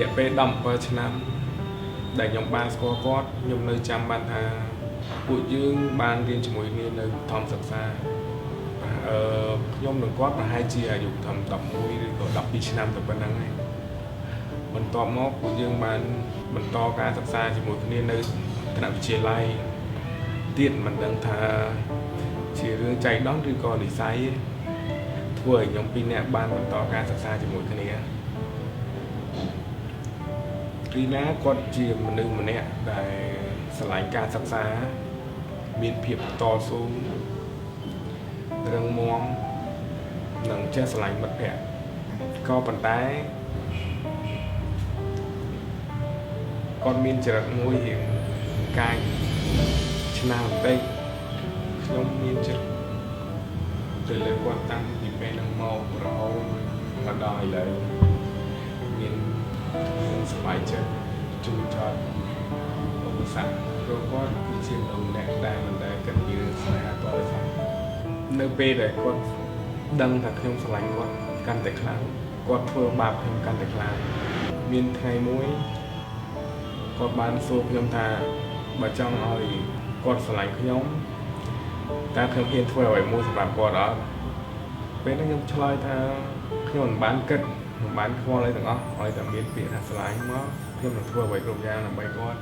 រយៈពេល17ឆ្នាំដែលខ្ញុំបានស្គាល់គាត់ខ្ញុំនៅចាំបានថាពួកយើងបានរៀនជាមួយគ្នានៅធម្មសិក្សាខ្ញុំនិងគាត់ប្រហែលជាអាយុត្រឹម11ឬក៏12ឆ្នាំទៅប៉ុណ្ណឹងហើយបន្ទាប់មកពួកយើងបានបន្តការសិក្សាជាមួយគ្នានៅថ្នាក់វិទ្យាល័យទៀតមិនដឹងថាជារឿងចៃដន្យឬក៏និស្ស័យធ្វើឲ្យខ្ញុំពីរនាក់បានបន្តការសិក្សាជាមួយគ្នារីណាគាត់ជាមនុស្សម្នាក់ដែលស្រឡាញ់ការសិក្សាមានភាពតស៊ូរឹងមាំនិងចេះស្រឡាញ់មិត្តភក្តិក៏ប៉ុន្តែគាត់មានចរិតមួយរៀងកាយឆ្នាំបន្តិចខ្ញុំមានចិត្តទៅលើគាត់តាំងពីពេលហ្នឹងមករហូតមកដល់ឥឡូវមានសប្បាយចិត្តជួយចោតឧបសគ្គព្រោះគាត់គឺជាមនុស្សម្នាក់ដែលមិនដែលគិតពីរឿងស្នេហាតទៅសោះនៅពេលដែលគាត់ដឹងថាខ្ញុំស្រឡាញ់គាត់កាន់តែខ្លាំងគាត់ធ្វើបាបខ្ញុំកាន់តែខ្លាំងមានថ្ងៃមួយគាត់បានសួរខ្ញុំថាបើចង់ឲ្យគាត់ស្រឡាញ់ខ្ញុំតើខ្ញុំហ៊ានធ្វើអ្វីមួយសម្រាប់គាត់អត់ពេលហ្នឹងខ្ញុំឆ្លើយថាខ្ញុំមិនបានគិតមិនបានខ្វល់អីទាំងអស់ឲ្យតែមានពាក្យថាស្រឡាញ់មកខ្ញុំនឹងធ្វើអ្វីគ្រប់យ៉ាងដើម្បីគាត់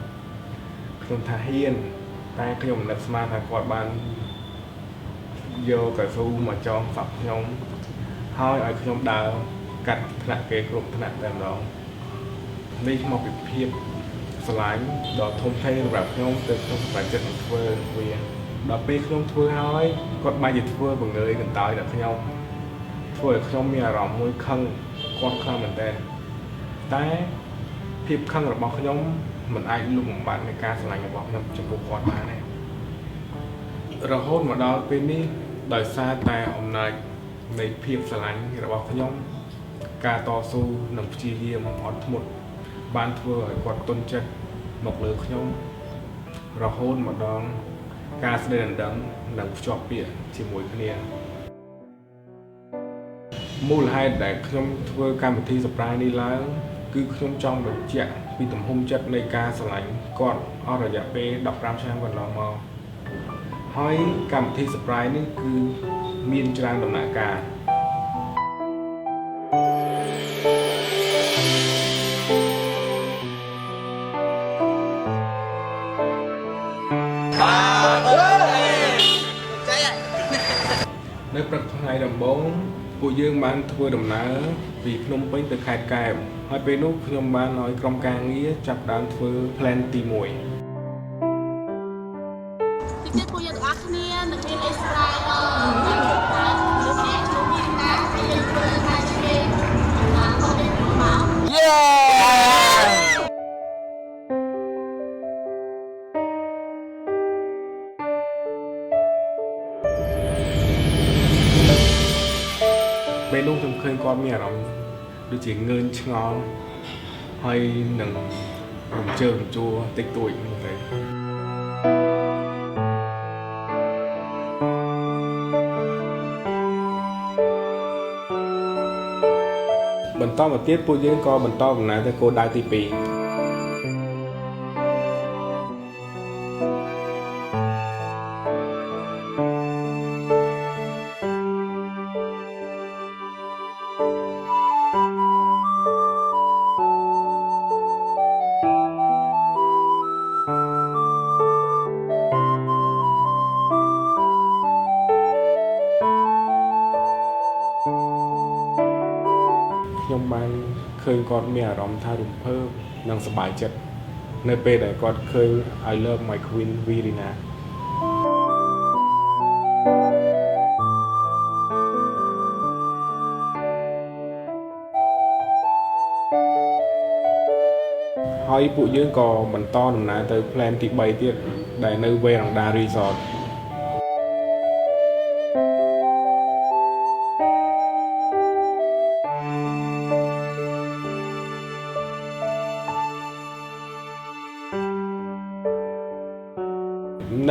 ខ្ញុំថាហ៊ានតែខ្ញុំមិននឹកស្មានថាគាត់បានយកកៅស៊ូមកចងសក់ខ្ញុំហើយឲ្យខ្ញុំដើរកាត់ថ្នាក់គេគ្រប់ថ្នាក់តែម្ដងនេះមកពីភាពស្រឡាញ់ដ៏ធំធេងសម្រាប់ខ្ញុំទៅខ្ញុំសម្រេចចិត្តនឹងធ្វើវាដល់ពេលខ្ញុំធ្វើហើយគាត់បែរជាធ្វើបង្ងើយកន្តើយដល់ខ្ញុំធ្វើឲ្យខ្ញុំមានអារម្មណ៍មួយខឹងគាត់ខ្លាំងមែនទែនតែភាពខឹងរបស់ខ្ញុំមិនអាចលុបបំបាត់នៃការស្រឡាញ់របស់ខ្ញុំចំពោះគាត់បានទេរហូតមកដល់ពេលនេះដោយសារតែអំណាចនៃភាពស្រឡាញ់របស់ខ្ញុំការតស៊ូនិងព្យាយាមអត់ធ្មត់បានធ្វើឲ្យគាត់ទន់ចិត្តមកលើខ្ញុំរហូតមកដល់ការស្ដីដណ្ដឹងនិងភ្ជាប់ពាក្យជាមួយគ្នាមូលហេតុដែលខ្ញុំធ្វើកម្មវិធី surprise នេះឡើងគឺខ្ញុំចង់បញ្ជាក់ពីទំហំចិត្តនៃការស្រឡាញ់គាត់អស់រយៈពេល15ឆ្នាំកន្លងមកហើយកម្មវិធី surprise នេះគឺមានច្រើនដំណាក់កាលនៅព្រឹកថ្ងៃដំបូងពួកយើងបានធ្វើដំណើរពីភ្នំពេញទៅខេត្តកែបហើយពេលនោះខ្ញុំបានឲ្យក្រុមការងារចាប់ផ្ដើមធ្វើ plan ទី1ទីទៀតពួកយើងទាំងអស់គ្នានឹងមានអេស្រ័យលើអ្នកជួយណាពីយើងធ្វើថាជាណាគាត់មានមកយេពេលនោះខ្ញុំឃើញគាត់មានអារម្មណ៍ដូចជាងើញឆ្ងល់ហើយនឹងរំជើររំជួលតិចតួចនោះទេបន្តមកទៀតពួកយើងក៏បន្តដំណើរទៅគោលដៅទី2ខ្ញុំបានឃើញគាត់មានអារម្មណ៍ថារំភើបនិងសប្បាយចិត្តនៅពេលដែលគាត់ឃើញ I love my queen Virina ហើយពួកយើងក៏បន្តដំណើរទៅ plan ទី3ទៀតដែលនៅ Veranda Resort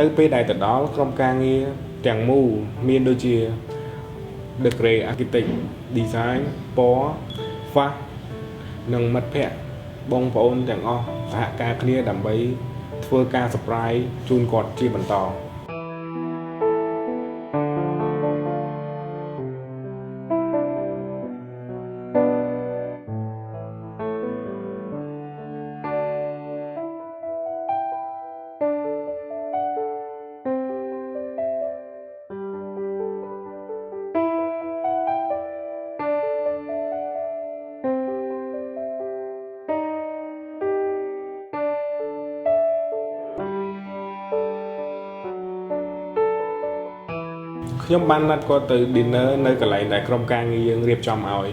នៅពេលដែលទៅដល់ក្រុមការងារទាំងមូលមានដូចជា The Grey Architect Design ពណ៌ Fast និងមិត្តភ័ក្តិ បងប្អូនទាំងអស់សហការគ្នាដើម្បីធ្វើការ surprise ជូនគាត់ជាបន្តខ្ញុំបានណាត់គាត់ទៅ dinner នៅកន្លែងដែលក្រុមការងារយើងរៀបចំឲ្យ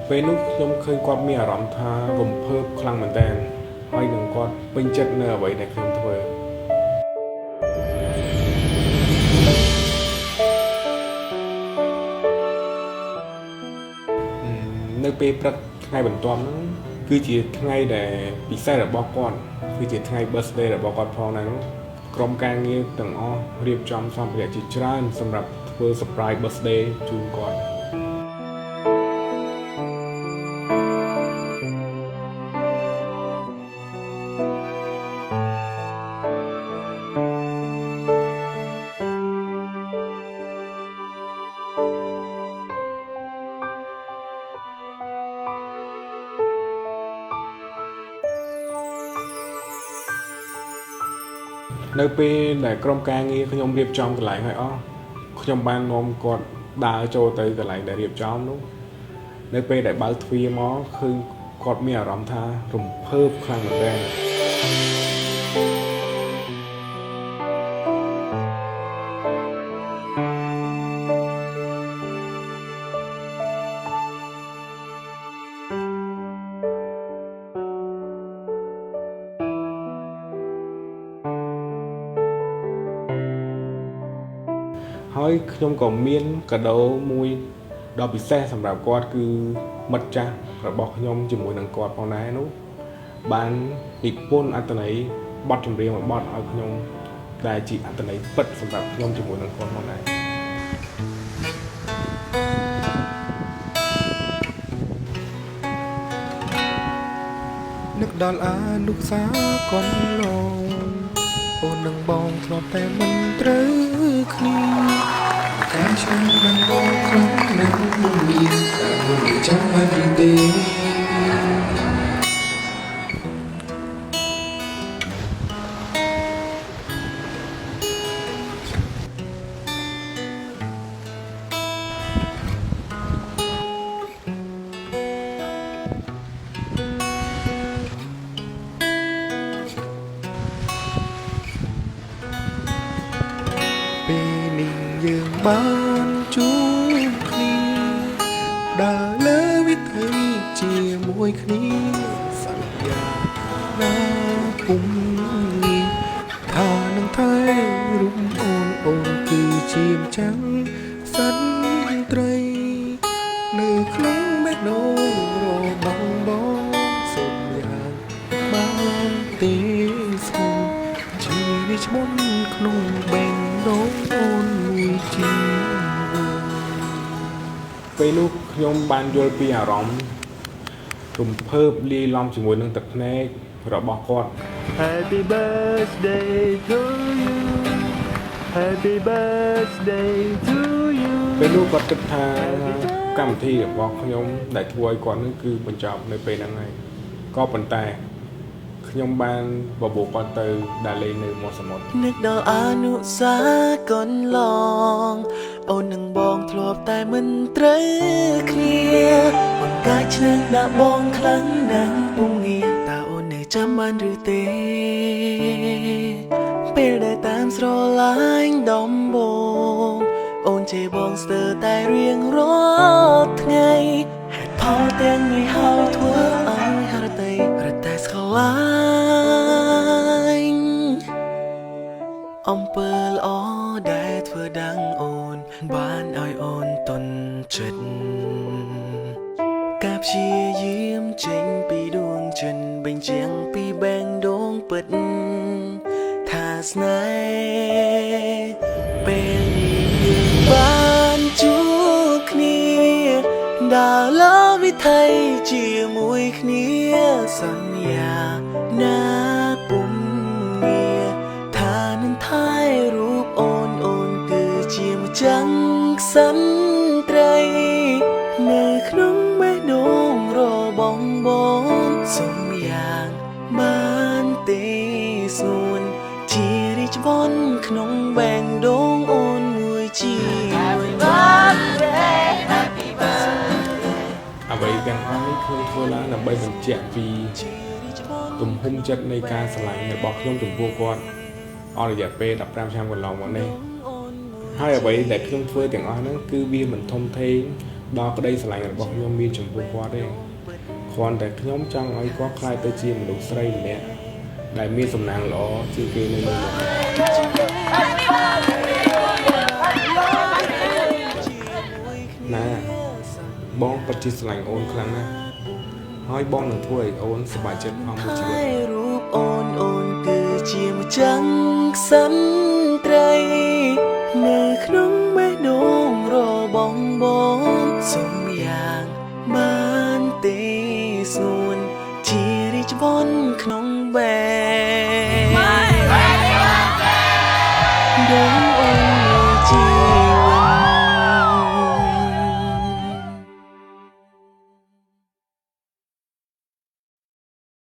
ពេលនោះខ្ញុំឃើញគាត់មានអារម្មណ៍ថារំភើបខ្លាំងមែនទែនហើយនឹងគាត់ពេញចិត្តនៅអ្វីដែលខ្ញុំធ្វើនៅពេលព្រឹកថ្ងៃបន្ទាប់ហ្នឹងគឺជាថ្ងៃដែលពិសេសរបស់គាត់គឺជាថ្ងៃ birthday របស់គាត់ផងដែរនោះក្រុមការងារទាំងអស់រៀបចំសម្ភារៈជាច្រើនសម្រាប់ធ្វើ surprise birthday ជូនគាត់នៅពេលដែលក្រុមការងារខ្ញុំរៀបចំកន្លែងឲ្យអស់ខ្ញុំបាននាំគាត់ដើរចូលទៅកន្លែងដែលរៀបចំនោះនៅពេលដែលបើកទ្វារមកឃើញគាត់មានអារម្មណ៍ថារំភើបខ្លាំងមែនទែនហើយខ្ញុំក៏មានកាដូមួយដ៏ពិសេសសម្រាប់គាត់គឺមិត្តចាស់របស់ខ្ញុំជាមួយនឹងគាត់ផងដែរនោះបាននិពន្ធអត្ថន័យបទចម្រៀងមួយបទឲ្យខ្ញុំដែលជាអត្ថន័យពិតសម្រាប់ខ្ញុំជាមួយនឹងគាត់ផងដែរនឹកដល់អានុសាកនឡងអូននឹងបងធ្លាប់តែមិនត្រូវគ្នាតែខ្ញុំនឹងបងក្នុងនឹងមានតែមិនចាំបាច់ទេពេលនេះយើងបានជួបគ្នាដើរលើវិถีជាមួយគ្នាសន្យាណាពុំងាយថានឹងថែរូបអូនគឺជាម្ចាស់សត្វត្រីនៅក្នុងបេះដូងរបស់បងសូមយ៉ាងបានទេសូមជានេះឈ្មោះក្នុងបេះដូងអូនមួយជីពេលនោះខ្ញុំបានយល់ពីអារម្មណ៍រំភើបលាយឡំជាមួយនឹងទឹកភ្នែករបស់គាត់ Happy birthday to you Happy birthday to you ពេលនោះគាត់គិតថាកម្មវិធីរបស់ខ្ញុំដែលធ្វើឲ្យគាត់នឹងគឺបញ្ចប់នៅពេលហ្នឹងហើយក៏ប៉ុន្តែខ្ញុំបានបបួលគាត់ទៅដើរលេងនៅមាត់សមុទ្រនឹកដល់អនុស្សាកនឡងអូននឹងបងធ្លាប់តែមិនត្រូវគ្នាបងកាយឆ្នឹងដាក់បងខ្លាំងណាស់ពុំងាតើអូននៅចាំបានឬទេពេលដែលតាមស្រឡាញ់ដំបងអូនជេរបងស្ទើរតែរៀងរាល់ថ្ងៃហេតុផលទាំងនេះហើយធ្វើឲ្យហរតីរតែស្លាញ់អំពើល្អដែលធ្វើដាំងអូនបានឲ្យអូនទន់ចិត្តការព្យាយាមចេញពីដួងចិត្ត បញ្ជាំងពីបែងដងពិតថាស្នេហ៍ពេលនេះយើងបានជួបគ្នាដើរលើវិថីជាមួយគ្នាសន្យាណាពុំងារថានឹងថែរូបអូនគឺជាម្ចាំងក្សិនត្រីនៅក្នុងបេះដូងរបស់បងសុំយ៉ាងបានទេស្ងួនជារីច្បងក្នុងបែងដូងអូនមួយជីវិត អ្វីទាំងអស់នេះខ្ញុំធ្វើឡើងដើម្បីបញ្ជាក់ពីទំហំចិត្តនៃការស្រឡាញ់របស់ខ្ញុំចំពោះគាត់អស់រយៈពេល15ឆ្នាំកន្លងមកនេះហើយអ្វីដែលខ្ញុំធ្វើទាំងអស់ហ្នឹងគឺវាមិនធំធេងដល់ក្តីស្រឡាញ់របស់ខ្ញុំមានចំពោះគាត់ទេគ្រាន់តែខ្ញុំចង់ឲ្យគាត់ក្លាយទៅជាមនុស្សស្រីម្នាក់ដែលមានសំណាងល្អជាងគេនៅលើណាបងពិតជាស្រឡាញ់អូនខ្លាំងណាស់ហើយបងនឹងធ្វើឲ្យអូនសប្បាយចិត្តអស់មួយជីវិត រូបអូនគឺជាម្ចាំងក្សិន